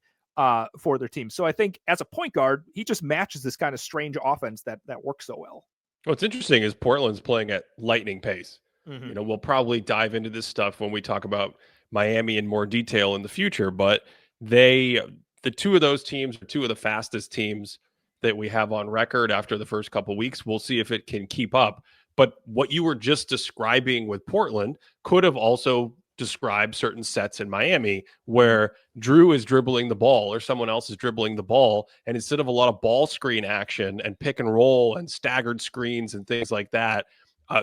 for their team. So I think as a point guard, he just matches this kind of strange offense that works so well. What's interesting is Portland's playing at lightning pace. Mm-hmm. You know, we'll probably dive into this stuff when we talk about Miami in more detail in the future, but the two of those teams are two of the fastest teams that we have on record after the first couple of weeks. We'll see if it can keep up. But what you were just describing with Portland could have also described certain sets in Miami where Jrue is dribbling the ball or someone else is dribbling the ball. And instead of a lot of ball screen action and pick and roll and staggered screens and things like that,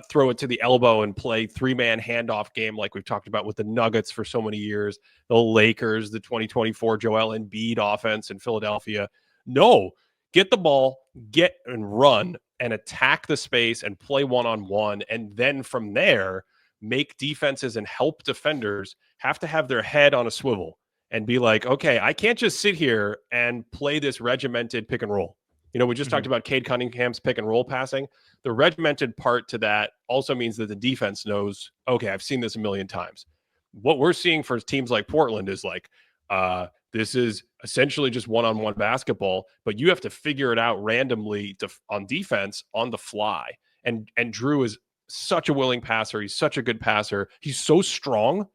throw it to the elbow and play three-man handoff game like we've talked about with the Nuggets for so many years, the Lakers, the 2024 Joel Embiid offense in Philadelphia. No, get the ball, get and run and attack the space and play one-on-one. And then from there, make defenses and help defenders have to have their head on a swivel and be like, okay, I can't just sit here and play this regimented pick and roll. You know, we just talked about Cade Cunningham's pick and roll passing. The regimented part to that also means that the defense knows, okay, I've seen this a million times. What we're seeing for teams like Portland is like, this is essentially just one-on-one basketball, but you have to figure it out randomly on defense on the fly. And Jrue is such a willing passer. He's such a good passer. He's so strong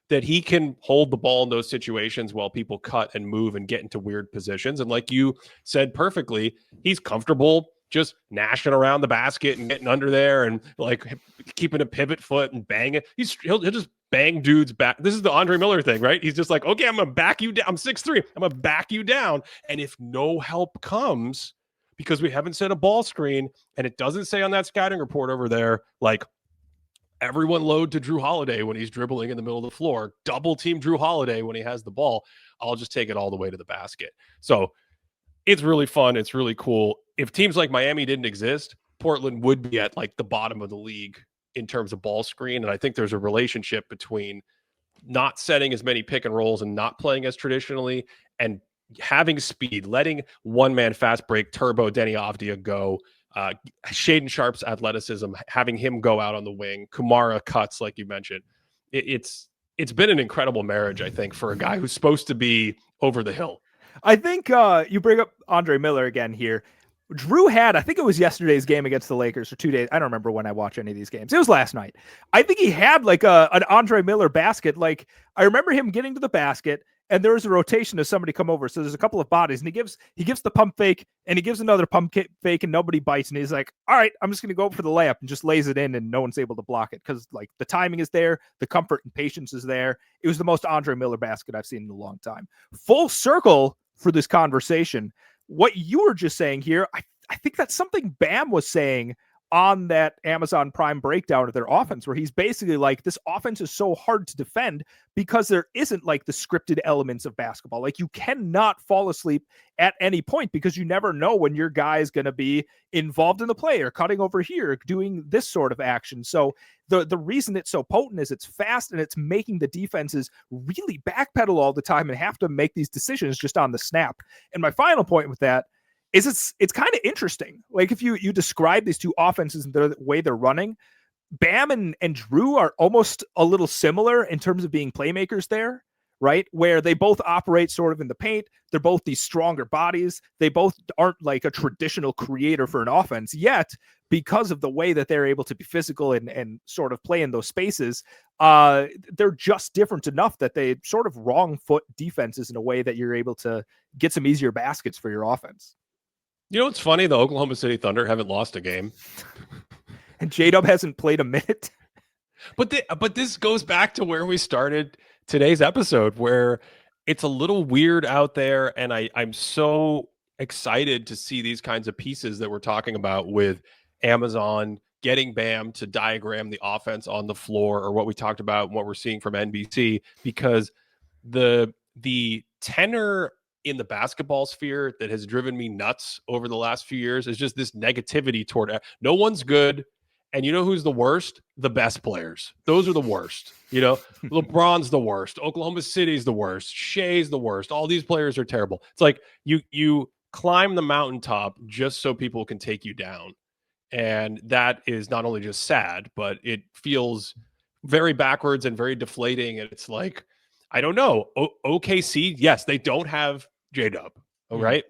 that he can hold the ball in those situations while people cut and move and get into weird positions. And like you said perfectly, he's comfortable just gnashing around the basket and getting under there and like keeping a pivot foot and bang it. He'll just bang dudes back. This is the Andre Miller thing, right? He's just like, okay, I'm going to back you down. I'm 6'3". I'm going to back you down. And if no help comes, because we haven't set a ball screen and it doesn't say on that scouting report over there, like, everyone load to Jrue Holiday when he's dribbling in the middle of the floor, double team Jrue Holiday when he has the ball, I'll just take it all the way to the basket. So it's really fun. It's really cool. If teams like Miami didn't exist, Portland would be at like the bottom of the league in terms of ball screen. And I think there's a relationship between not setting as many pick and rolls and not playing as traditionally and having speed, letting one man fast break turbo Denny Avdia go, Shaden Sharp's athleticism, having him go out on the wing, Kumara cuts, like you mentioned. It's been an incredible marriage, I think, for a guy who's supposed to be over the hill. I think you bring up Andre Miller again here. Jrue had, I think it was yesterday's game against the Lakers or 2 days. I don't remember when I watch any of these games. It was last night. I think he had like an Andre Miller basket. Like I remember him getting to the basket and there was a rotation of somebody come over. So there's a couple of bodies and he gives the pump fake and he gives another pump fake and nobody bites. And he's like, all right, I'm just going to go for the layup and just lays it in and no one's able to block it. Cause like the timing is there. The comfort and patience is there. It was the most Andre Miller basket I've seen in a long time. Full circle for this conversation. What you were just saying here, I think that's something Bam was saying on that Amazon Prime breakdown of their offense, where he's basically like, this offense is so hard to defend because there isn't like the scripted elements of basketball. Like you cannot fall asleep at any point because you never know when your guy is going to be involved in the play or cutting over here, doing this sort of action. So the reason it's so potent is it's fast and it's making the defenses really backpedal all the time and have to make these decisions just on the snap. And my final point with that is it's kind of interesting. Like if you describe these two offenses and the way they're running, Bam and Jrue are almost a little similar in terms of being playmakers there, right? Where they both operate sort of in the paint. They're both these stronger bodies. They both aren't like a traditional creator for an offense yet, because of the way that they're able to be physical and sort of play in those spaces. They're just different enough that they sort of wrong foot defenses in a way that you're able to get some easier baskets for your offense. You know what's funny? The Oklahoma City Thunder haven't lost a game. And J-Dub hasn't played a minute. But this goes back to where we started today's episode, where it's a little weird out there. And I'm so excited to see these kinds of pieces that we're talking about with Amazon getting Bam to diagram the offense on the floor, or what we talked about and what we're seeing from NBC, because the tenor in the basketball sphere that has driven me nuts over the last few years is just this negativity toward no one's good. And you know who's the worst? The best players. Those are the worst. LeBron's the worst. Oklahoma City's the worst. Shea's the worst. All these players are terrible. It's like you climb the mountaintop just so people can take you down. And that is not only just sad, but it feels very backwards and very deflating. And it's like, I don't know. OKC, yes, they don't have J-Dub, all right?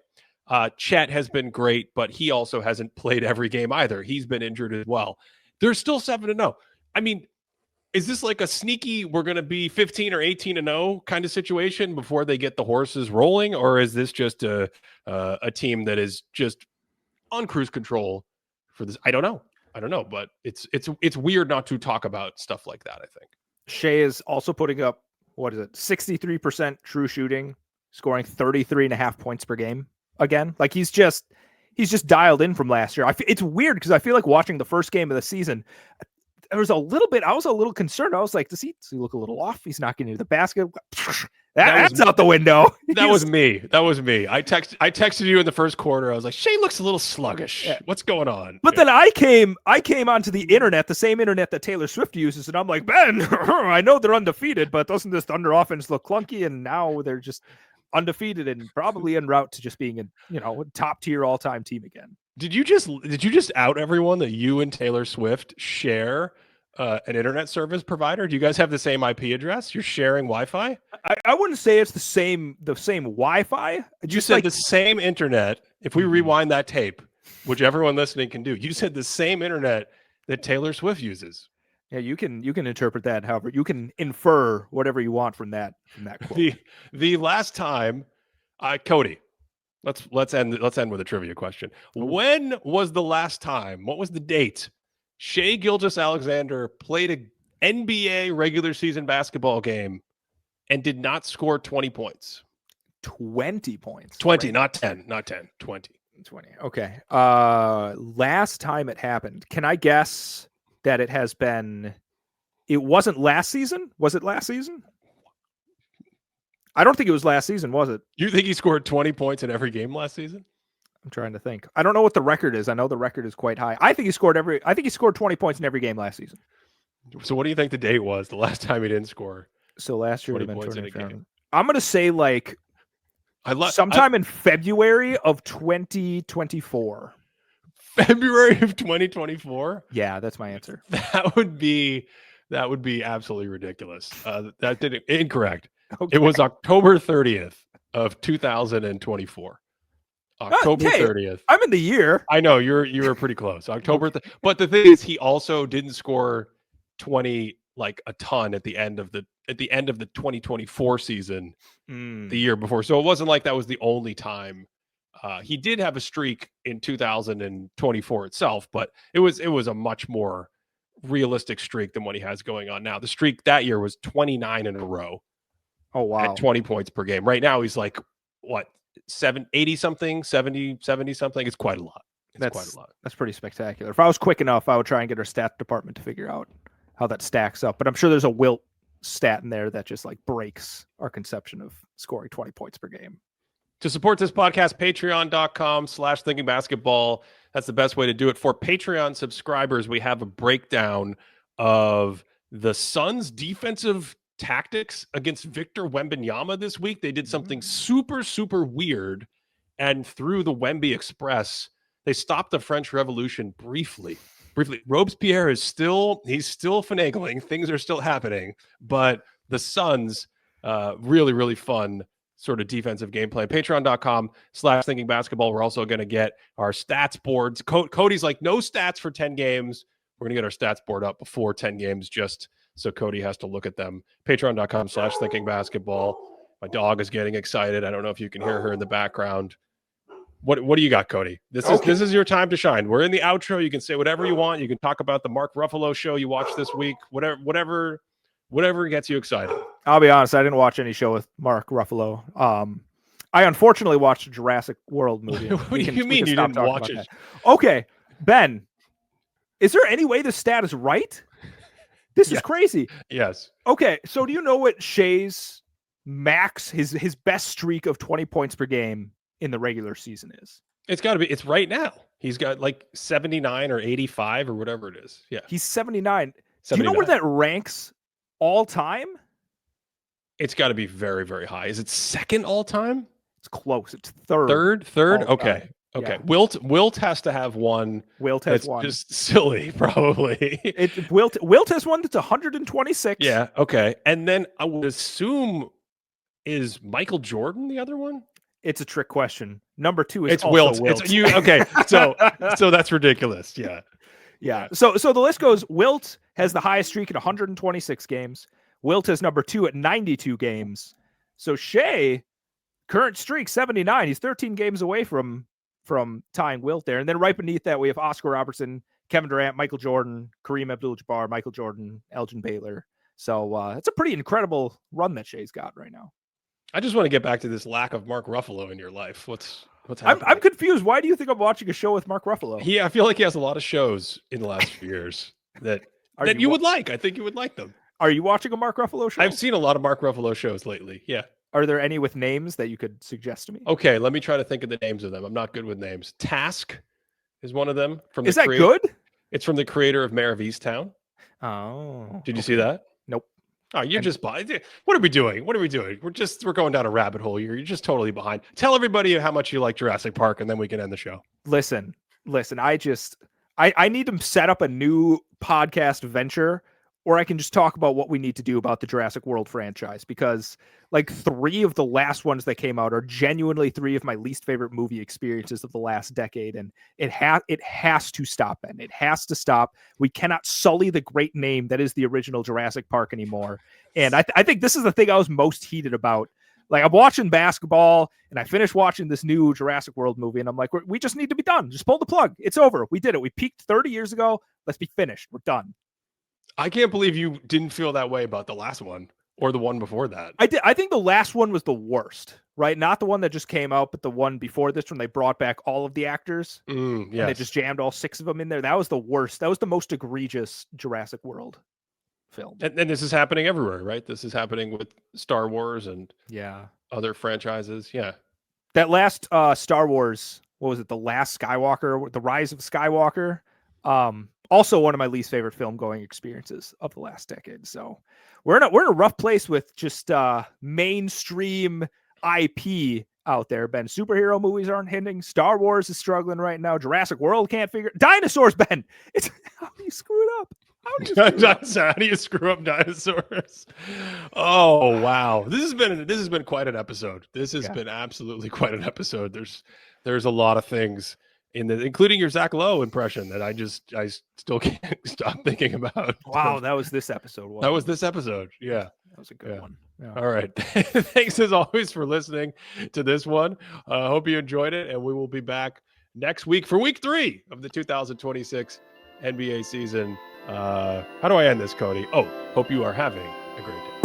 Chet has been great, but he also hasn't played every game either. He's been injured as well. They're still 7-0. I mean, is this like a sneaky, we're going to be 15 or 18-0 kind of situation before they get the horses rolling? Or is this just a team that is just on cruise control for this? I don't know, but it's weird not to talk about stuff like that, I think. Shea is also putting up, 63% true shooting, scoring 33.5 points per game again. Like he's just dialed in from last year. It's weird because I feel like watching the first game of the season, I was a little concerned. I was like, does he look a little off? He's not getting to the basket. That's out the window. That was me. I texted you in the first quarter. I was like, Shea looks a little sluggish. Yeah. What's going on? But then I came onto the internet, the same internet that Taylor Swift uses, and I'm like, Ben, I know they're undefeated, but doesn't this Thunder offense look clunky? And now they're just undefeated and probably en route to just being a top tier all time team again. Did you just out everyone that you and Taylor Swift share an internet service provider? Do you guys have the same IP address? You're sharing Wi-Fi? I wouldn't say it's the same Wi-Fi. You said the same internet. If we rewind that tape, which everyone listening can do, you said the same internet that Taylor Swift uses. Yeah, you can interpret that however you can infer whatever you want from that quote. The last time, Cody, let's end with a trivia question. When was the last time? What was the date? Shai Gilgeous-Alexander played an NBA regular season basketball game and did not score 20 points. 20 points. 20, right? Not 10. 20. Okay. Last time it happened. Can I guess that it wasn't last season? Was it last season? I don't think it was last season, was it? You think he scored 20 points in every game last season? I'm trying to think. I don't know what the record is. I know the record is quite high. I think he scored 20 points in every game last season. So what do you think the date was? The last time he didn't score? So last year would have been 20. I'm going to say sometime in February of 2024. February of 2024? Yeah, that's my answer. That would be absolutely ridiculous. That didn't incorrect. Okay. It was October 30th of 2024. October 30th. I'm in the year. I know you were pretty close. October. But the thing is, he also didn't score 20 like a ton at the end of the 2024 season, the year before. So it wasn't like that was the only time. He did have a streak in 2024 itself, but it was a much more realistic streak than what he has going on now. The streak that year was 29 in a row. Oh wow! At 20 points per game. Right now he's like what? 80 something, 70 something. It's quite a lot. That's pretty spectacular. If I was quick enough, I would try and get our stat department to figure out how that stacks up. But I'm sure there's a Wilt stat in there that just like breaks our conception of scoring 20 points per game. To support this podcast, patreon.com/thinkingbasketball. That's the best way to do it. For Patreon subscribers, we have a breakdown of the Suns' defensive tactics against Victor Wembanyama this week. They did something super, super weird, and through the Wemby Express, they stopped the French Revolution briefly. Robespierre is still finagling. Things are still happening, but the Suns, really, really fun sort of defensive game plan. Patreon.com/thinkingbasketball. We're also going to get our stats boards. Cody's like, no stats for 10 games. We're going to get our stats board up before 10 games, just so Cody has to look at them. Patreon.com/thinkingbasketball. My dog is getting excited. I don't know if you can hear her in the background. What do you got, Cody? This is your time to shine. We're in the outro. You can say whatever you want. You can talk about the Mark Ruffalo show you watched this week. Whatever gets you excited. I'll be honest, I didn't watch any show with Mark Ruffalo. I unfortunately watched a Jurassic World movie. What do you mean you didn't watch it? Okay, Ben, is there any way the stat is right? This is crazy. Yes. Okay, so do you know what Shai's max, his best streak of 20 points per game in the regular season is? It's got to be. It's right now. He's got like 79 or 85 or whatever it is. Yeah. He's 79. 79. Do you know where that ranks all time? It's got to be very, very high. Is it second all time? It's close. It's third. Third. all Okay. time. Okay. Yeah. Wilt has to have one. Wilt has that's one. just silly, probably. Wilt has one that's 126. Yeah. Okay. And then I would assume, is Michael Jordan the other one? It's a trick question. Number 2 is It's also Wilt. Wilt. It's you. Okay. So that's ridiculous. Yeah. Yeah. So the list goes, Wilt has the highest streak at 126 games. Wilt is number 2 at 92 games. So Shea, current streak 79. He's 13 games away from tying Wilt there. And then right beneath that, we have Oscar Robertson, Kevin Durant, Michael Jordan, Kareem Abdul-Jabbar, Michael Jordan, Elgin Baylor. So it's a pretty incredible run that Shea's got right now. I just want to get back to this lack of Mark Ruffalo in your life. What's happening? I'm confused. Why do you think I'm watching a show with Mark Ruffalo? I feel like he has a lot of shows in the last few years that you would like. I think you would like them. Are you watching a Mark Ruffalo show? I've seen a lot of Mark Ruffalo shows lately. Yeah. Are there any with names that you could suggest to me? Okay, let me try to think of the names of them. I'm not good with names. Task is one of them. Is that good? It's from the creator of Mayor of Easttown. Oh. Did you see that? Nope. Oh, you're just behind. What are we doing? We're going down a rabbit hole here. You're just totally behind. Tell everybody how much you like Jurassic Park, and then we can end the show. Listen. I need to set up a new podcast venture, or I can just talk about what we need to do about the Jurassic World franchise, because like 3 of the last ones that came out are genuinely 3 of my least favorite movie experiences of the last decade. And it has to stop, Ben. It has to stop. We cannot sully the great name that is the original Jurassic Park anymore. And I think this is the thing I was most heated about. Like, I'm watching basketball and I finished watching this new Jurassic World movie, and I'm like, we just need to be done. Just pull the plug. It's over. We did it. We peaked 30 years ago. Let's be finished. We're done. I can't believe you didn't feel that way about the last one or the one before that. I did. I think the last one was the worst, right? Not the one that just came out, but the one before this one. They brought back all of the actors and they just jammed all 6 of them in there. That was the worst. That was the most egregious Jurassic World film. And this is happening everywhere, right? This is happening with Star Wars and other franchises. Yeah. That last Star Wars, what was it? The Last Skywalker, The Rise of Skywalker. Also one of my least favorite film going experiences of the last decade. So we're in a rough place with just mainstream IP out there, Ben. Superhero movies aren't hitting. Star Wars is struggling right now. Jurassic World can't figure dinosaurs, Ben. It's how do you screw it up? How do you screw up dinosaurs? Oh wow. This has been quite an episode. This has been absolutely quite an episode. There's a lot of things including your Zach Lowe impression that I still can't stop thinking about. Wow, that was this episode. That was this episode. Yeah. That was a good one. Yeah. All right. Thanks as always for listening to this one. Hope you enjoyed it, and we will be back next week for week 3 of the 2026 NBA season. How do I end this, Cody? Oh, hope you are having a great day.